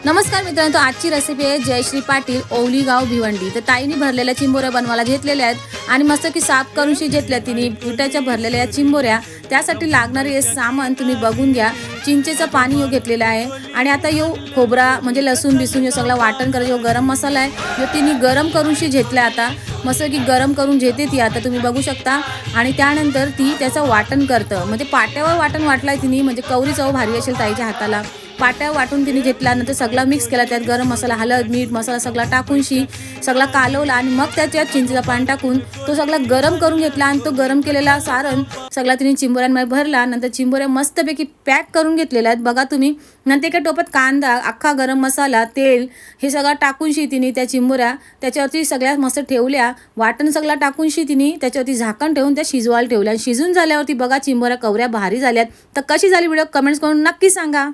नमस्कार मित्रांनो, आजची रेसिपी आहे जयश्री पाटील ओवली गाव भिवंडी। तर ताईने भरलेल्या चिंबोऱ्या बनवायला घेतलेल्या आहेत आणि मस्त की साफ करून घेतल्या तिने पिठाच्या भरलेल्या या चिंबोऱ्या। त्यासाठी लागणारे हे सामान तुम्ही बघून घ्या। चिंचेचं पाणी यो घेतलेलं आहे आणि आता यो खोबरा म्हणजे लसूण बिसून यो सगळं वाटण करायचं। यो गरम मसाला आहे यो तिने गरम करून घेतला। आता मस्त की गरम करून घेते ती, आता तुम्ही बघू शकता। आणि त्यानंतर ती त्याचं वाटण करतं, म्हणजे पाट्यावर वाटण वाटलाय तिने, म्हणजे कवरी चव भारी असेल ताईच्या हाताला। पाट्या वाटून तिने घेतल्यानंतर सगळा मिक्स केला, त्यात गरम मसाला, हळद, मीठ, मसाला सगळा टाकून सगळा कालवला आणि मग त्याच्यात चिंचेचं पाणी टाकून तो सगळा गरम करून घेतला आणि तो गरम केलेला सारण सगळा तिने चिंबोऱ्यांमध्ये भरला। नंतर चिंबोऱ्या मस्तपैकी पॅक करून घेतलेल्या आहेत बघा तुम्ही। नंतर एका टोपात कांदा, अख्खा गरम मसाला, तेल हे सगळं टाकून तिने त्या चिंबोऱ्या त्याच्यावरती सगळ्या मस्त ठेवल्या। वाटण सगळं टाकून तिने त्याच्यावरती झाकण ठेवून त्या शिजवायला ठेवल्या। शिजून झाल्यावरती बघा चिंबोऱ्या कवऱ्या भारी झाल्यात। तर कशी झाली व्हिडिओ कमेंट्स करून नक्की सांगा।